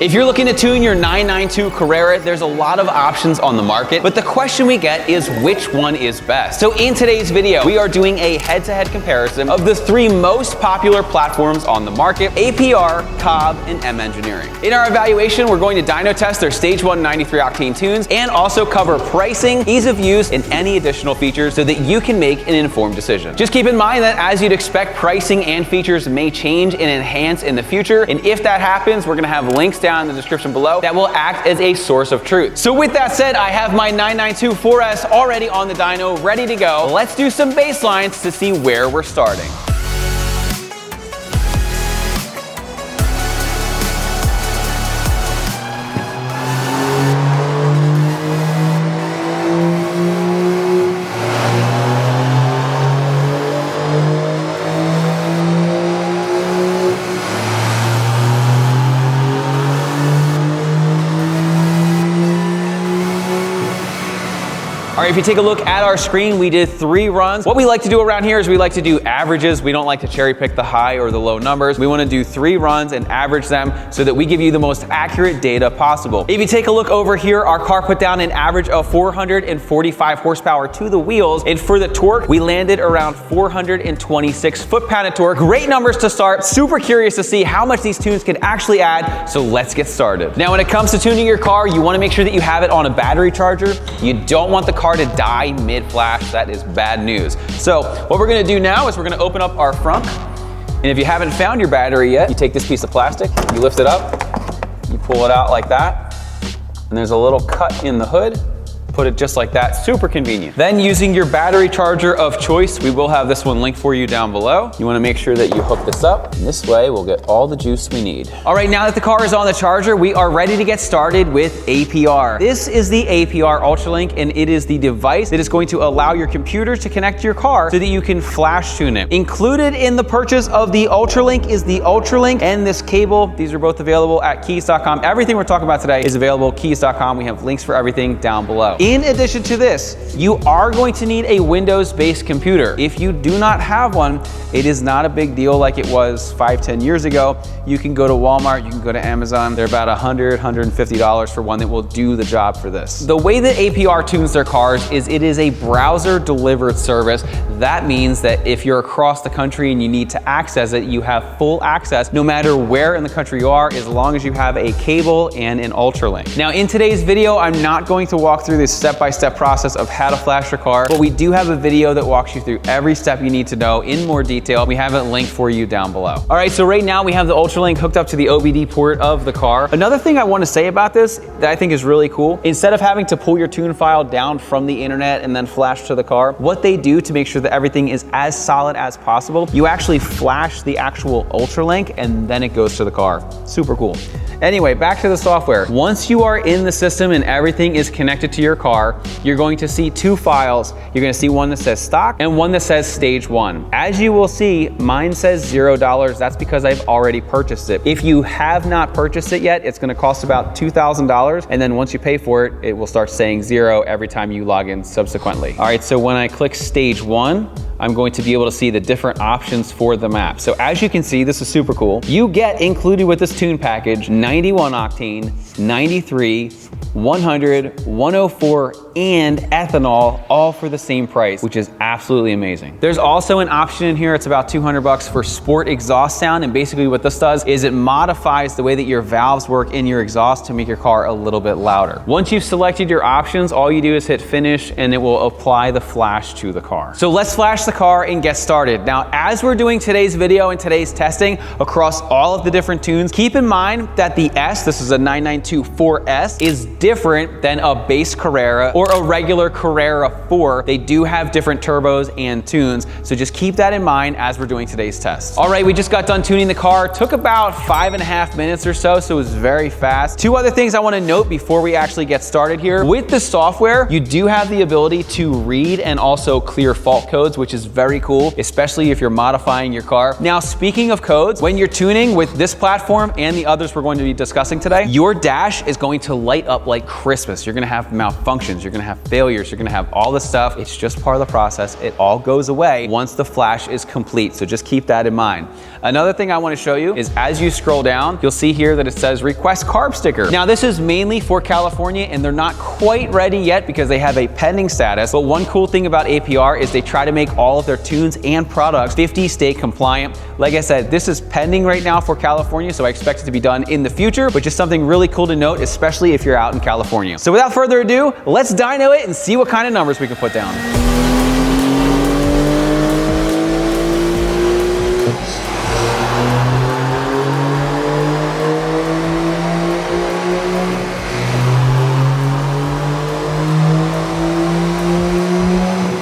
If you're looking to tune your 992 Carrera, there's a lot of options on the market, but the question we get is which one is best? So in today's video, we are doing a head-to-head comparison of the three most popular platforms on the market: APR, COBB, and M Engineering. In our evaluation, we're going to dyno test their Stage 1 93 octane tunes and also cover pricing, ease of use, and any additional features so that you can make an informed decision. Just keep in mind that as you'd expect, pricing and features may change and enhance in the future, and if that happens, we're gonna have links down in the description below that will act as a source of truth. So with that said, I have my 992 4S already on the dyno, ready to go. Let's do some baselines to see where we're starting. All right, if you take a look at our screen, we did 3 runs. What we like to do around here is we like to do averages. We don't like to cherry pick the high or the low numbers. We want to do 3 runs and average them so that we give you the most accurate data possible. If you take a look over here, our car put down an average of 445 horsepower to the wheels. And for the torque, we landed around 426 foot-pound of torque. Great numbers to start. Super curious to see how much these tunes can actually add. So let's get started. Now, when it comes to tuning your car, you want to make sure that you have it on a battery charger. You don't want the car to die mid-flash. That is bad news. So what we're gonna do now is we're gonna open up our frunk. And if you haven't found your battery yet, you take this piece of plastic, you lift it up, you pull it out like that, and there's a little cut in the hood. Put it just like that, super convenient. Then using your battery charger of choice, we will have this one linked for you down below. You wanna make sure that you hook this up, and this way we'll get all the juice we need. All right, now that the car is on the charger, we are ready to get started with APR. This is the APR Ultralink, and it is the device that is going to allow your computer to connect to your car so that you can flash tune it. Included in the purchase of the Ultralink is the Ultralink and this cable. These are both available at Kies.com. Everything we're talking about today is available at Kies.com. We have links for everything down below. In addition to this, you are going to need a Windows-based computer. If you do not have one, it is not a big deal like it was 5-10 years ago. You can go to Walmart, you can go to Amazon. They're about $100, $150 for one that will do the job for this. The way that APR tunes their cars is it is a browser-delivered service. That means that if you're across the country and you need to access it, you have full access no matter where in the country you are, as long as you have a cable and an Ultralink. Now, in today's video, I'm not going to walk through this step-by-step process of how to flash your car, but we do have a video that walks you through every step you need to know in more detail. We have it linked for you down below. All right, so right now we have the Ultralink hooked up to the OBD port of the car. Another thing I want to say about this that I think is really cool, instead of having to pull your tune file down from the internet and then flash to the car, what they do to make sure that everything is as solid as possible, you actually flash the actual Ultralink and then it goes to the car. Super cool. Anyway, back to the software. Once you are in the system and everything is connected to your car, you're going to see 2 files. You're gonna see one that says stock and one that says stage 1. As you will see, mine says $0. That's because I've already purchased it. If you have not purchased it yet, it's gonna cost about $2,000. And then once you pay for it, it will start saying 0 every time you log in subsequently. All right, so when I click stage 1, I'm going to be able to see the different options for the map. So as you can see, this is super cool. You get included with this tune package 91 octane, 93, 100, 104, and ethanol, all for the same price, which is absolutely amazing. There's also an option in here, it's about 200 bucks for sport exhaust sound, and basically what this does is it modifies the way that your valves work in your exhaust to make your car a little bit louder. Once you've selected your options, all you do is hit finish and it will apply the flash to the car. So let's flash the car and get started. Now, as we're doing today's video and today's testing across all of the different tunes, keep in mind that the S, this is a 992 4S, is different than a base Carrera or a regular Carrera 4. They do have different turbos and tunes, so just keep that in mind as we're doing today's test. All right, we just got done tuning the car. Took about 5.5 minutes or so, so it was very fast. 2 other things I want to note before we actually get started here. With the software, you do have the ability to read and also clear fault codes, which is very cool, especially if you're modifying your car. Now, speaking of codes, when you're tuning with this platform and the others we're going to be discussing today, your dash is going to light up like Christmas. You're gonna have malfunctions, you're gonna have failures, you're gonna have all this stuff. It's just part of the process. It all goes away once the flash is complete, so just keep that in mind. Another thing I want to show you is as you scroll down, you'll see here that it says request COBB sticker. Now this is mainly for California and they're not quite ready yet because they have a pending status. But one cool thing about APR is they try to make all of their tunes and products 50 state compliant. Like I said, this is pending right now for California, so I expect it to be done in the future, but just something really cool to note, especially if you're out in California. So without further ado, let's dyno it and see what kind of numbers we can put down.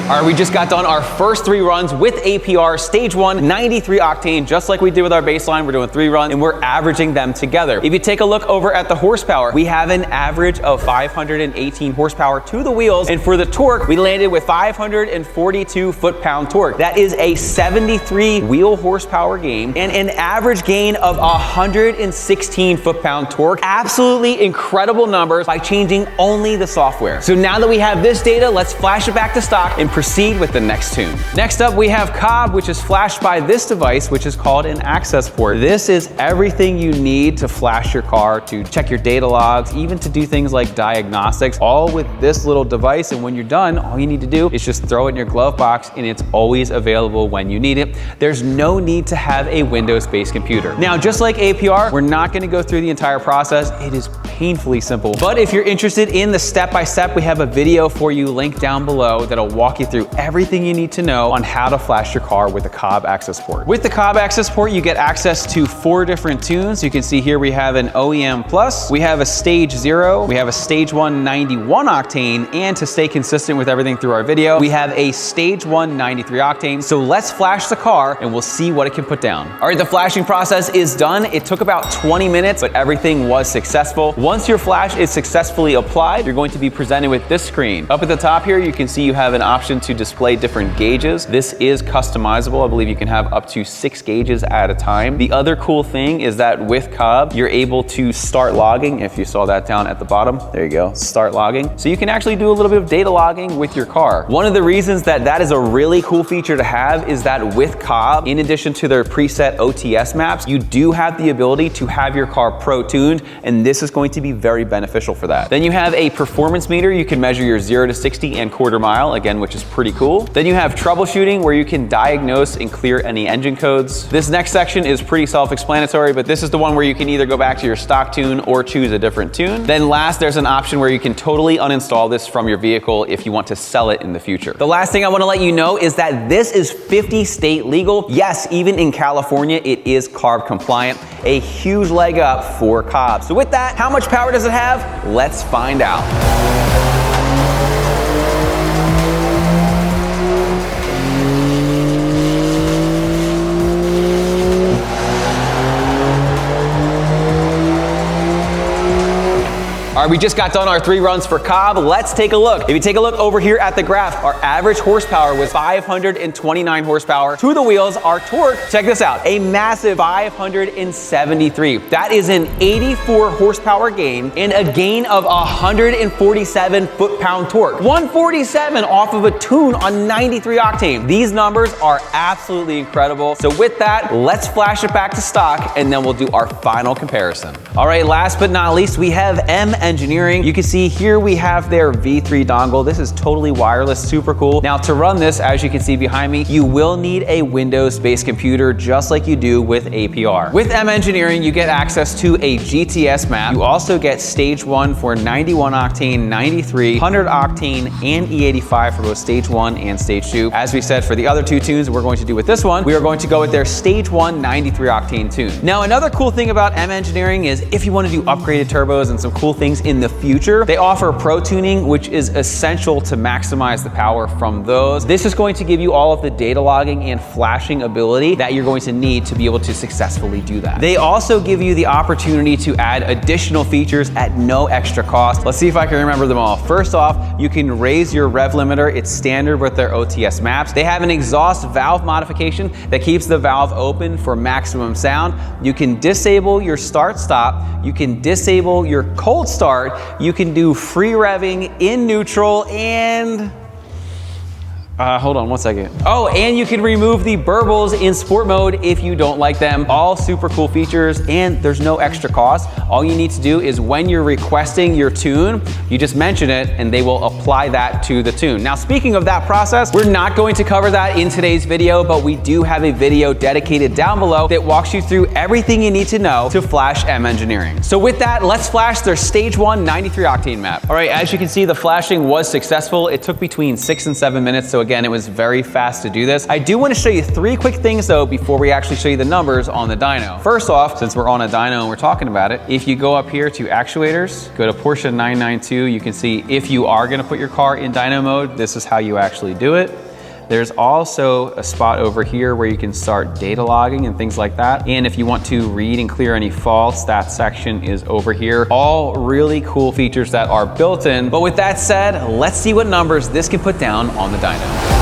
All right, we just got done our first 3 runs with APR Stage 1 93 octane, just like we did with our baseline. We're doing 3 runs and we're averaging them together. If you take a look over at the horsepower, we have an average of 518 horsepower to the wheels. And for the torque, we landed with 542 foot-pound torque. That is a 73 wheel horsepower gain and an average gain of 116 foot-pound torque. Absolutely incredible numbers by changing only the software. So now that we have this data, let's flash it back to stock and proceed with the next tune. Next up, we have COBB, which is flashed by this device, which is called an access port. This is everything you need to flash your car, to check your data logs, even to do things like diagnostics, all with this little device. And when you're done, all you need to do is just throw it in your glove box and it's always available when you need it. There's no need to have a Windows-based computer. Now, just like APR, we're not gonna go through the entire process. It is painfully simple. But if you're interested in the step-by-step, we have a video for you linked down below that'll walk you through everything you need to know on how to flash your car with a COBB access port. With the COBB access port, you get access to 4 different tunes. You can see here we have an OEM Plus, we have a Stage 0, we have a Stage 1 91 octane, and to stay consistent with everything through our video, we have a Stage 1 93 octane. So let's flash the car and we'll see what it can put down. All right, the flashing process is done. It took about 20 minutes, but everything was successful. Once your flash is successfully applied, you're going to be presented with this screen. Up at the top here, you can see you have an option to display different gauges. This is customizable. I believe you can have up to 6 gauges at a time. The other cool thing is that with COBB, you're able to start logging. If you saw that down at the bottom, there you go, start logging. So you can actually do a little bit of data logging with your car. One of the reasons that that is a really cool feature to have is that with COBB, in addition to their preset OTS maps, you do have the ability to have your car pro-tuned, and this is going to be very beneficial for that. Then you have a performance meter. You can measure your 0 to 60 and quarter mile, again, which is pretty cool. Then you have troubleshooting where you can diagnose and clear any engine codes. This next section is pretty self-explanatory, but this is the one where you can either go back to your stock tune or choose a different tune. Then last, there's an option where you can totally uninstall this from your vehicle if you want to sell it in the future. The last thing I want to let you know is that this is 50 state legal. Yes, even in California, it is COBB compliant. A huge leg up for COBB. So with that, how much power does it have? Let's find out. All right, we just got done our 3 runs for COBB. Let's take a look. If you take a look over here at the graph, our average horsepower was 529 horsepower to the wheels. Our torque, check this out, a massive 573. That is an 84 horsepower gain and a gain of 147 foot-pound torque. 147 off of a tune on 93 octane. These numbers are absolutely incredible. So with that, let's flash it back to stock and then we'll do our final comparison. All right, last but not least, we have M Engineering. You can see here we have their V3 dongle. This is totally wireless, super cool. Now to run this, as you can see behind me, you will need a Windows-based computer just like you do with APR. With M Engineering, you get access to a GTS map. You also get Stage 1 for 91 octane, 93, 100 octane, and E85 for both Stage 1 and Stage 2. As we said, for the other 2 tunes we're going to do with this one, we are going to go with their Stage 1 93 octane tune. Now another cool thing about M Engineering is if you want to do upgraded turbos and some cool things in the future, they offer pro tuning, which is essential to maximize the power from those. This is going to give you all of the data logging and flashing ability that you're going to need to be able to successfully do that. They also give you the opportunity to add additional features at no extra cost. Let's see if I can remember them all. First off, you can raise your rev limiter. It's standard with their OTS maps. They have an exhaust valve modification that keeps the valve open for maximum sound. You can disable your start-stop. You can disable your cold start. You can do free revving in neutral, and Hold on one second. Oh, and you can remove the burbles in sport mode if you don't like them. All super cool features, and there's no extra cost. All you need to do is when you're requesting your tune, you just mention it and they will apply that to the tune. Now, speaking of that process, we're not going to cover that in today's video, but we do have a video dedicated down below that walks you through everything you need to know to flash M Engineering. So with that, let's flash their stage 1 93 octane map. All right, as you can see, the flashing was successful. It took between 6 and 7 minutes, so again, it was very fast to do this. I do want to show you 3 quick things though before we actually show you the numbers on the dyno. First off, since we're on a dyno and we're talking about it, if you go up here to actuators, go to Porsche 992, you can see if you are going to put your car in dyno mode, this is how you actually do it. There's also a spot over here where you can start data logging and things like that. And if you want to read and clear any faults, that section is over here. All really cool features that are built in. But with that said, let's see what numbers this can put down on the dyno.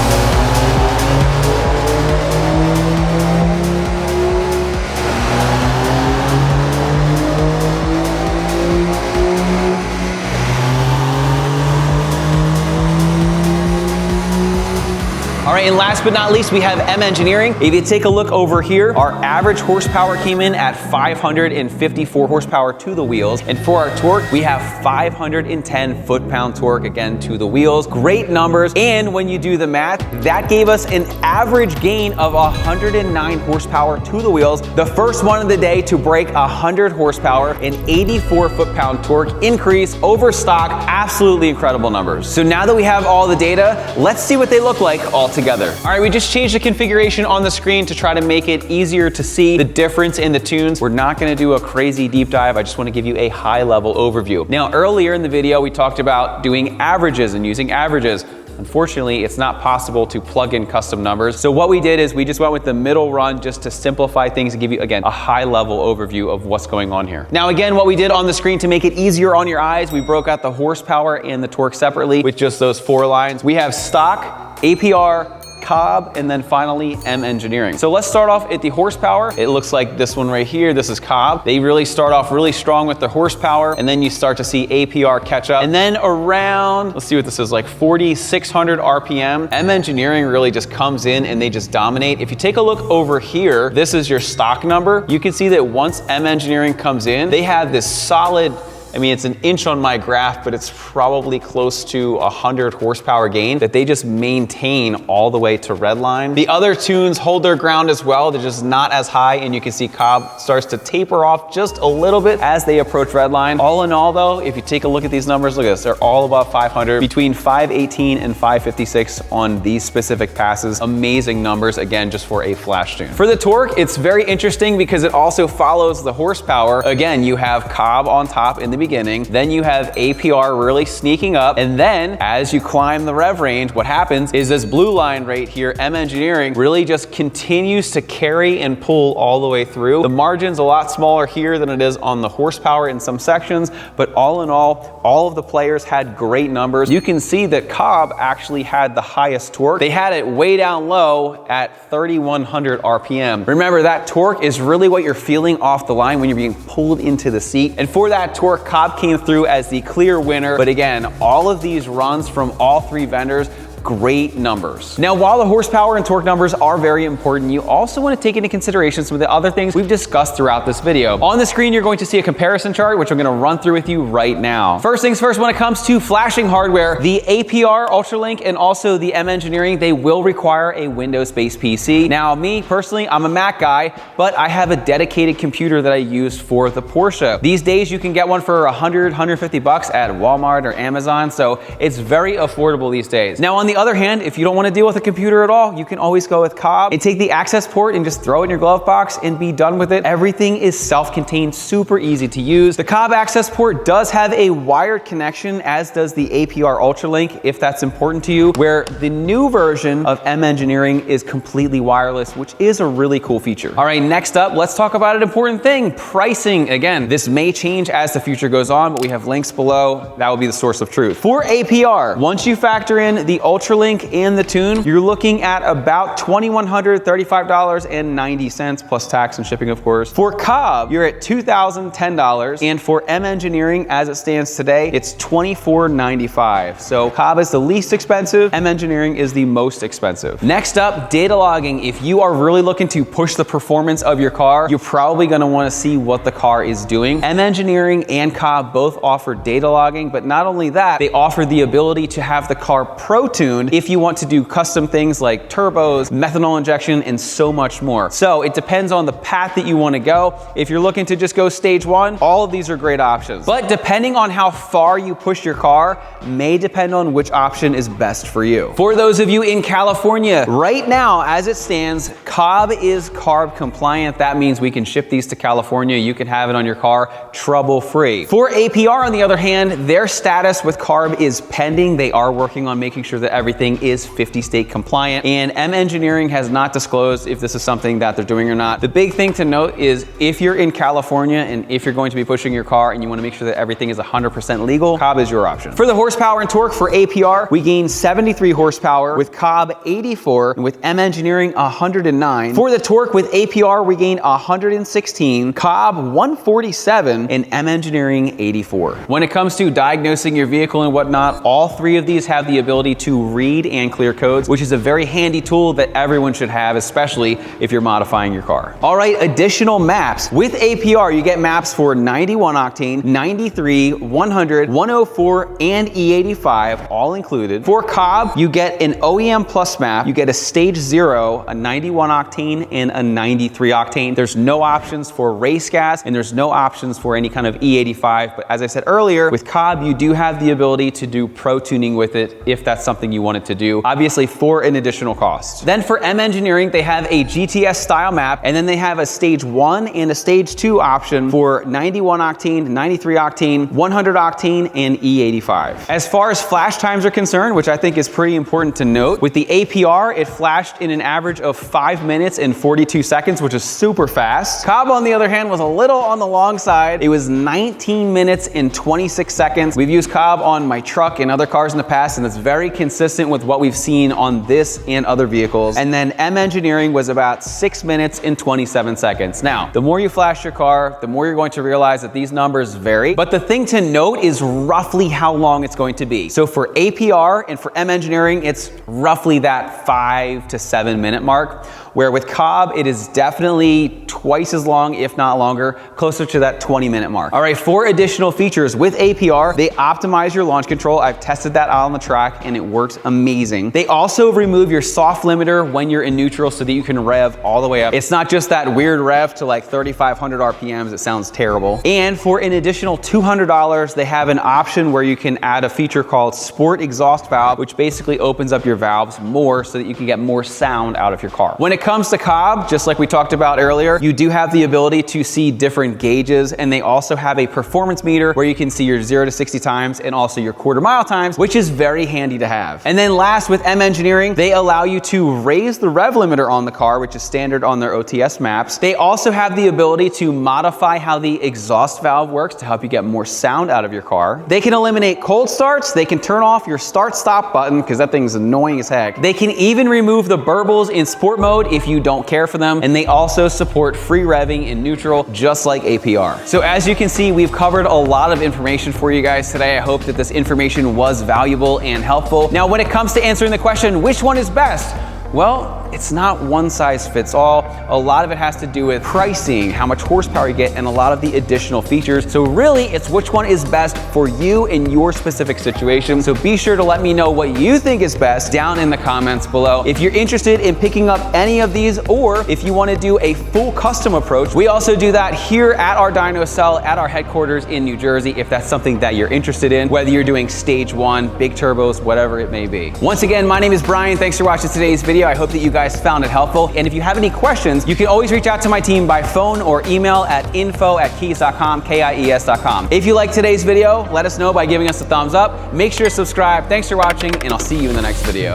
All right, and last but not least, we have M Engineering. If you take a look over here, our average horsepower came in at 554 horsepower to the wheels. And for our torque, we have 510 foot-pound torque, again, to the wheels. Great numbers. And when you do the math, that gave us an average gain of 109 horsepower to the wheels. The first one of the day to break 100 horsepower and 84 foot-pound torque increase over stock. Absolutely incredible numbers. So now that we have all the data, let's see what they look like all together. All right, we just changed the configuration on the screen to try to make it easier to see the difference in the tunes. We're not gonna do a crazy deep dive. I just wanna give you a high level overview. Now, earlier in the video, we talked about doing averages and using averages. Unfortunately, it's not possible to plug in custom numbers. So what we did is we just went with the middle run just to simplify things and give you, again, a high level overview of what's going on here. Now, again, what we did on the screen to make it easier on your eyes, we broke out the horsepower and the torque separately with just those 4 lines. We have stock, APR, COBB, and then finally M Engineering. So let's start off at the horsepower. It looks like this one right here, this is COBB. They really start off really strong with the horsepower, and then you start to see APR catch up. And then around, let's see what this is, like 4,600 RPM, M Engineering really just comes in and they just dominate. If you take a look over here, this is your stock number. You can see that once M Engineering comes in, they have this solid, I mean, it's an inch on my graph, but it's probably close to 100 horsepower gain that they just maintain all the way to redline. The other tunes hold their ground as well. They're just not as high, and you can see COBB starts to taper off just a little bit as they approach redline. All in all though, if you take a look at these numbers, look at this, they're all above 500, between 518 and 556 on these specific passes. Amazing numbers, again, just for a flash tune. For the torque, it's very interesting because it also follows the horsepower. Again, you have COBB on top in the beginning, then you have APR really sneaking up, and then as you climb the rev range, what happens is this blue line right here, M Engineering, really just continues to carry and pull all the way through. The margin's a lot smaller here than it is on the horsepower in some sections, but all in all of the players had great numbers. You can see that COBB actually had the highest torque. They had it way down low at 3,100 RPM. Remember, that torque is really what you're feeling off the line when you're being pulled into the seat. And for that torque, COBB came through as the clear winner. But again, all of these runs from all 3 vendors, great numbers. Now, while the horsepower and torque numbers are very important, you also want to take into consideration some of the other things we've discussed throughout this video. On the screen, you're going to see a comparison chart, which I'm going to run through with you right now. First things first, when it comes to flashing hardware, the APR Ultralink and also the M Engineering, they will require a Windows-based PC. Now, me personally, I'm a Mac guy, but I have a dedicated computer that I use for the Porsche. These days, you can get one for 100, 150 bucks at Walmart or Amazon, so it's very affordable these days. Now, on the other hand, if you don't want to deal with a computer at all, you can always go with COBB and take the access port and just throw it in your glove box and be done with it. Everything is self-contained, super easy to use. The COBB access port does have a wired connection, as does the APR Ultralink, if that's important to you, where the new version of M Engineering is completely wireless, which is a really cool feature. All right, next up, let's talk about an important thing, pricing. Again, this may change as the future goes on, but we have links below. That will be the source of truth. For APR, once you factor in the Ultralink Ultralink and the Tune, you're looking at about $2,135.90 plus tax and shipping, of course. For COBB, you're at $2,010, and for M Engineering, as it stands today, it's $24.95. So COBB is the least expensive, M Engineering is the most expensive. Next up, data logging. If you are really looking to push the performance of your car, you're probably gonna wanna see what the car is doing. M Engineering and COBB both offer data logging, but not only that, they offer the ability to have the car pro-tuned if you want to do custom things like turbos, methanol injection, and so much more. So it depends on the path that you want to go. If you're looking to just go stage one, all of these are great options. But depending on how far you push your car may depend on which option is best for you. For those of you in California, right now, as it stands, COBB is CARB compliant. That means we can ship these to California. You can have it on your car trouble-free. For APR, on the other hand, their status with CARB is pending. They are working on making sure that everything is 50-state compliant, and M Engineering has not disclosed if this is something that they're doing or not. The big thing to note is if you're in California and if you're going to be pushing your car and you want to make sure that everything is 100% legal, COBB is your option. For the horsepower and torque for APR, we gain 73 horsepower, with COBB 84, and with M Engineering 109. For the torque with APR, we gain 116, COBB 147, and M Engineering 84. When it comes to diagnosing your vehicle and whatnot, all three of these have the ability to read and clear codes, which is a very handy tool that everyone should have, especially if you're modifying your car. All right, additional maps. With APR, you get maps for 91 octane, 93, 100, 104, and E85, all included. For COBB, you get an OEM Plus map, you get a Stage 0, a 91 octane, and a 93 octane. There's no options for race gas, and there's no options for any kind of E85, but as I said earlier, with COBB, you do have the ability to do pro tuning with it if that's something you wanted to do, obviously for an additional cost. Then for M Engineering, they have a GTS style map, and then they have a Stage 1 and a Stage 2 option for 91 octane, 93 octane, 100 octane, and E85. As far as flash times are concerned, which I think is pretty important to note, with the APR, it flashed in an average of 5 minutes and 42 seconds, which is super fast. COBB, on the other hand, was a little on the long side. It was 19 minutes and 26 seconds. We've used COBB on my truck and other cars in the past, and it's very consistent with what we've seen on this and other vehicles. And then M Engineering was about 6 minutes and 27 seconds. Now, the more you flash your car, the more you're going to realize that these numbers vary. But the thing to note is roughly how long it's going to be. So for APR and for M Engineering, it's roughly that 5 to 7 minute mark, where with COBB, it is definitely twice as long, if not longer, closer to that 20-minute mark. All right, for additional features with APR, they optimize your launch control. I've tested that out on the track and it works amazing. They also remove your soft limiter when you're in neutral so that you can rev all the way up. It's not just that weird rev to like 3,500 RPMs. It sounds terrible. And for an additional $200, they have an option where you can add a feature called Sport Exhaust Valve, which basically opens up your valves more so that you can get more sound out of your car. When it comes to COBB, just like we talked about earlier, you do have the ability to see different gauges, and they also have a performance meter where you can see your 0 to 60 times and also your quarter mile times, which is very handy to have. And then last, with M Engineering, they allow you to raise the rev limiter on the car, which is standard on their OTS maps. They also have the ability to modify how the exhaust valve works to help you get more sound out of your car. They can eliminate cold starts. They can turn off your start-stop button because that thing's annoying as heck. They can even remove the burbles in sport mode if you don't care for them, and they also support free revving in neutral, just like APR. So as you can see, we've covered a lot of information for you guys today. I hope that this information was valuable and helpful. Now, when it comes to answering the question, which one is best? Well, it's not one size fits all. A lot of it has to do with pricing, how much horsepower you get, and a lot of the additional features. So really, it's which one is best for you in your specific situation. So be sure to let me know what you think is best down in the comments below. If you're interested in picking up any of these, or if you want to do a full custom approach, we also do that here at our dyno cell at our headquarters in New Jersey, if that's something that you're interested in, whether you're doing stage 1, big turbos, whatever it may be. Once again, my name is Brian. Thanks for watching today's video. I hope that you guys found it helpful. And if you have any questions, you can always reach out to my team by phone or email at info@kies.com, KIES.com. If you like today's video, let us know by giving us a thumbs up. Make sure to subscribe. Thanks for watching, and I'll see you in the next video.